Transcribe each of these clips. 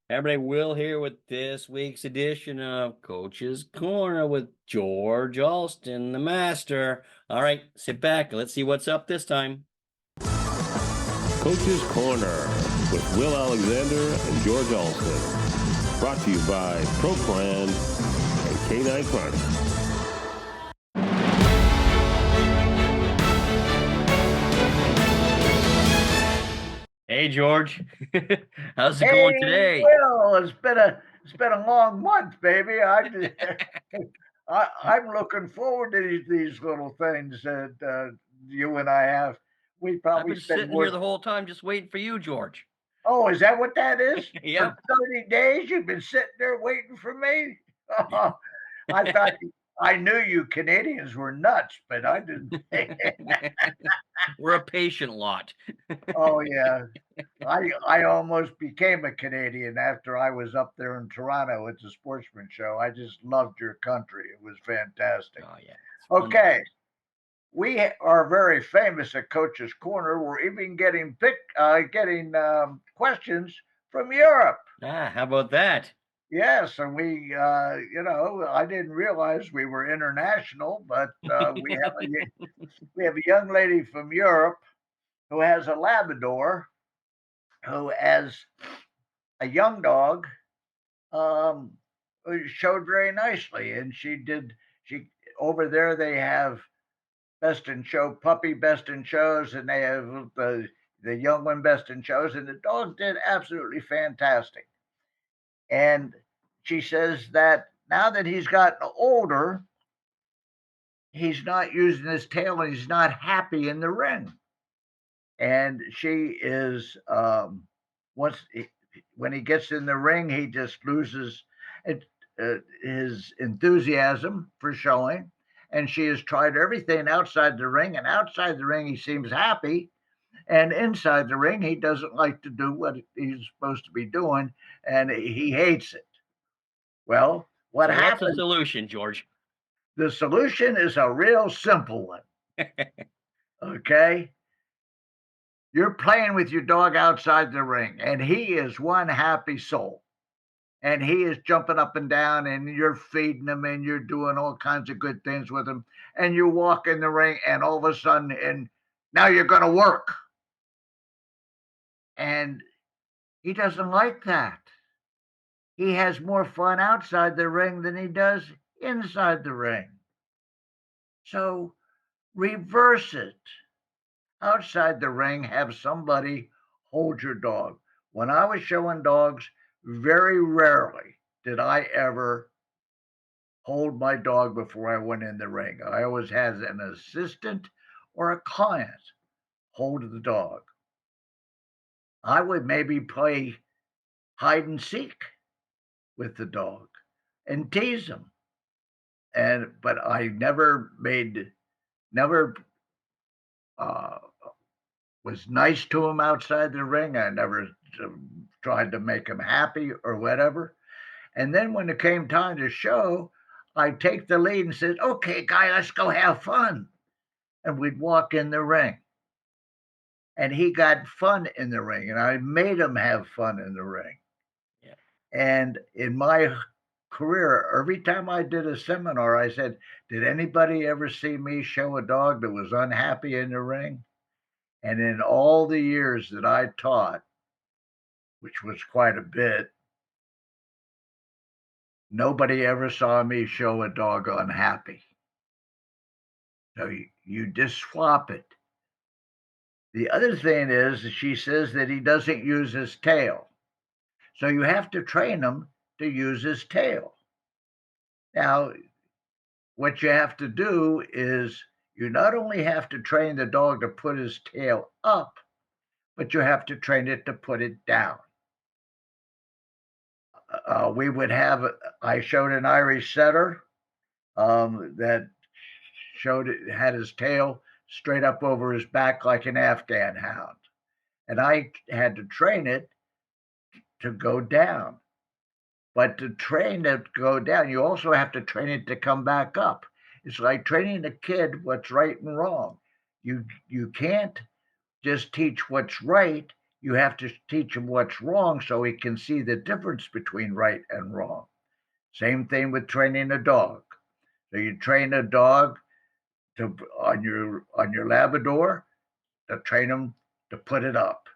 Everybody, Will here with this week's edition of Coach's Corner with George Alston, the master. All right, sit back and let's see what's up this time. Coach's Corner with Will Alexander and George Alston. Brought to you by Pro Plan and K9 Chronicle. Hey, George. How's it going Hey, today? Will, it's been a long month, baby. I'm looking forward to these little things that you and I have. We I've probably been spend sitting here more. the whole time just waiting for you, George. Oh, is that what that is? For Yep. 30 days, you've been sitting there waiting for me? I thought I knew you Canadians were nuts, but I didn't. We're a patient lot. Oh yeah. I almost became a Canadian after I was up there in Toronto at the Sportsman Show. I just loved your country. It was fantastic. Oh, yeah. It's Okay, wonderful. we are very famous at Coach's Corner. We're even getting questions from Europe. How about that? Yes, and I didn't realize we were international, but we have a young lady from Europe who has a Labrador who, as a young dog, um, showed very nicely. And she over there, they have best in show puppy best in shows, and they have the young one best in shows, and the dog did absolutely fantastic. And she says that now that he's gotten older, he's not using his tail and he's not happy in the ring. And she is once when he gets in the ring, he just loses it, his enthusiasm for showing. And she has tried everything outside the ring, and outside the ring, he seems happy. And inside the ring, he doesn't like to do what he's supposed to be doing, and he hates it. Well, what So, what's the happened? solution, George? The solution is a real simple one. Okay. You're playing with your dog outside the ring, and he is one happy soul. And he is jumping up and down, and you're feeding him, and you're doing all kinds of good things with him. And you walk in the ring, and all of a sudden, and now you're going to work. And he doesn't like that. He has more fun outside the ring than he does inside the ring. So reverse it. Outside the ring, have somebody hold your dog. When I was showing dogs, very rarely did I ever hold my dog before I went in the ring. I always had an assistant or a client hold the dog. I would maybe play hide and seek with the dog and tease him. But I never uh, was nice to him outside the ring. I never tried to make him happy or whatever. And then when it came time to show, I'd take the lead and said, "Okay, guy, let's go have fun." And we'd walk in the ring. And he got fun in the ring, and I made him have fun in the ring. Yeah. And in my career, every time I did a seminar, I said, "Did anybody ever see me show a dog that was unhappy in the ring?" And in all the years that I taught, which was quite a bit, nobody ever saw me show a dog unhappy. So you just swap it. The other thing is, she says that he doesn't use his tail. So you have to train him to use his tail. Now, what you have to do is you not only have to train the dog to put his tail up, but you have to train it to put it down. We would have, I showed an Irish setter that had his tail straight up over his back like an Afghan hound. And I had to train it to go down. But to train it to go down, you also have to train it to come back up. It's like training a kid what's right and wrong. You can't just teach what's right. you have to teach him what's wrong so he can see the difference between right and wrong. Same thing with training a dog. So you train a dog to on your Labrador to train him to put it up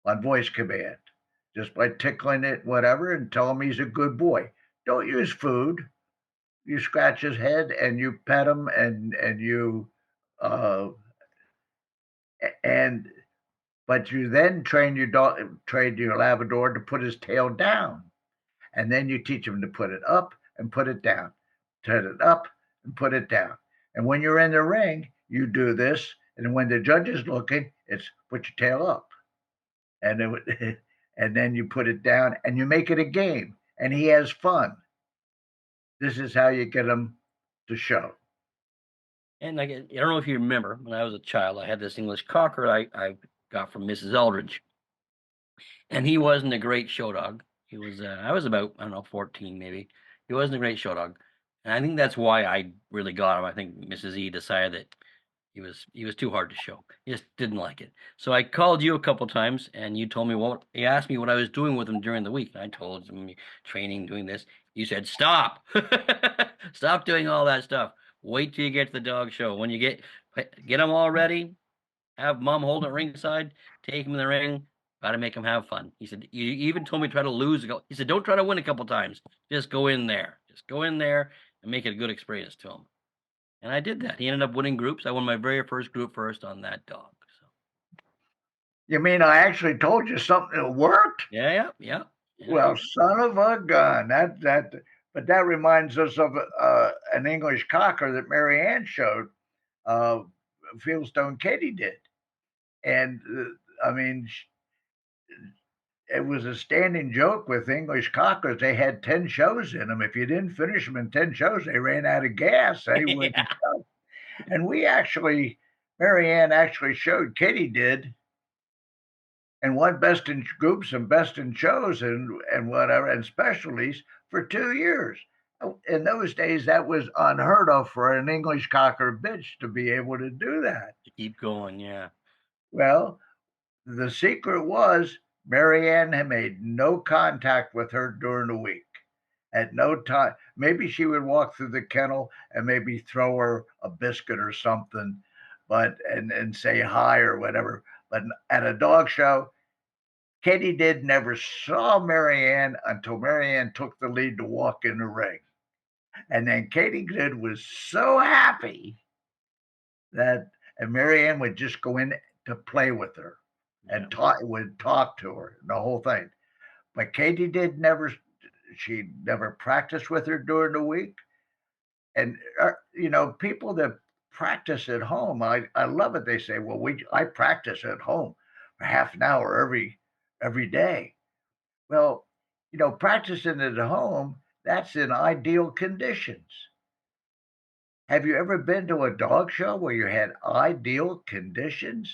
on voice command, just by tickling it, whatever, and tell him he's a good boy. Don't use food. You scratch his head and you pet him and you uh, and but you then train your Labrador to put his tail down, and then you teach him to put it up and put it down, turn it up and put it down. And when you're in the ring, you do this, and when the judge is looking, it's put your tail up, and and then you put it down, and you make it a game, and he has fun. This is how you get him to show. And I don't know if you remember, when I was a child, I had this English Cocker I got from Mrs. Eldridge, and he wasn't a great show dog. He was I was about, I don't know, 14 maybe. He wasn't a great show dog, and I think that's why I really got him. I think Mrs. E decided that he was too hard to show. He just didn't like it. So I called you a couple times, and you told me what you asked me what I was doing with him during the week. And I told him training, doing this. You said stop, stop doing all that stuff. Wait till you get to the dog show. When you get them all ready, have mom hold it ringside, take him in the ring. Got to make him have fun. He said, you even told me try to lose. He said, don't try to win a couple times. Just go in there. Just go in there and make it a good experience to him. And I did that. He ended up winning groups. I won my very first group first on that dog. So You mean I actually told you something that worked? yeah. Well, son of a gun. But that reminds us of an English Cocker that Mary Ann showed. Uh, Fieldstone Katie did, and I mean, it was a standing joke with English Cockers. They had 10 shows in them. If you didn't finish them in 10 shows, they ran out of gas. They wouldn't Yeah. show. And Mary Ann actually showed, Katie did, and won best in groups and best in shows and whatever and specialties for 2 years. In those days, that was unheard of for an English Cocker bitch to be able to do that. To keep going, yeah. Well, the secret was Mary Ann had made no contact with her during the week. At no time, maybe she would walk through the kennel and maybe throw her a biscuit or something, but and say hi or whatever. But at a dog show, Katie did never saw Mary Ann until Mary Ann took the lead to walk in the ring. And then Katie did was so happy that and Mary Ann would just go in to play with her and talk to her, the whole thing. But Katie did never she never practiced with her during the week. And people that practice at home, I love it. They say, well, I practice at home for half an hour every day. Well, practicing at home, that's in ideal conditions. Have you ever been to a dog show where you had ideal conditions?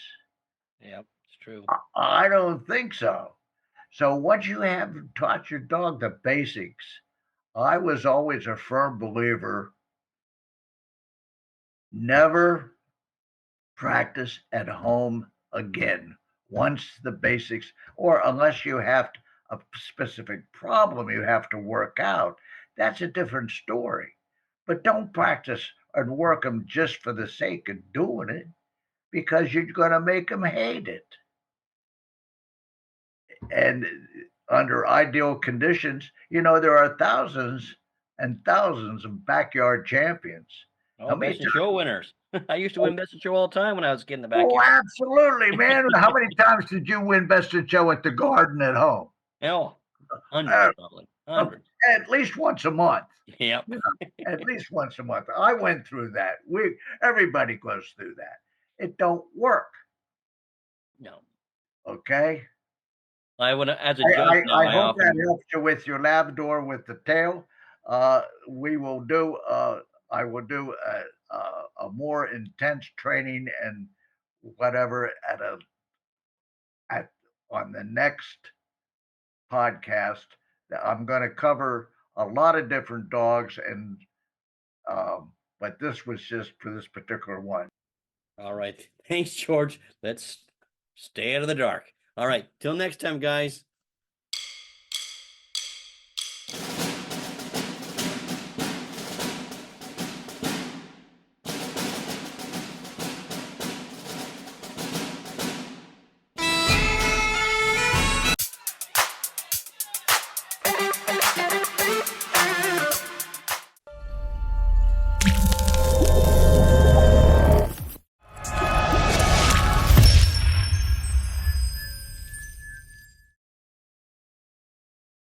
Yeah, it's true. I don't think so. So once you have taught your dog the basics, I was always a firm believer, never practice at home again once the basics, or unless you have a specific problem you have to work out. That's a different story. But don't practice and work them just for the sake of doing it because you're going to make them hate it. And under ideal conditions, there are thousands and thousands of backyard champions. Oh, How many best in show winners. I used to times? win best in show all the time when I was a kid in the Oh, backyard. absolutely, man. How many times did you win Best in Show at the Garden at home? Oh, Uh, hundreds probably. Hundreds. at least once a month. Yep. At least once a month. I went through that. Everybody goes through that. It don't work. No. Okay. I would, as a judge now, I I hope that often helps you with your Labrador with the tail. We will do. I will do a more intense training and whatever at on the next podcast. I'm going to cover a lot of different dogs, but this was just for this particular one. All right. Thanks, George. Let's stay out of the dark. All right. Till next time, guys.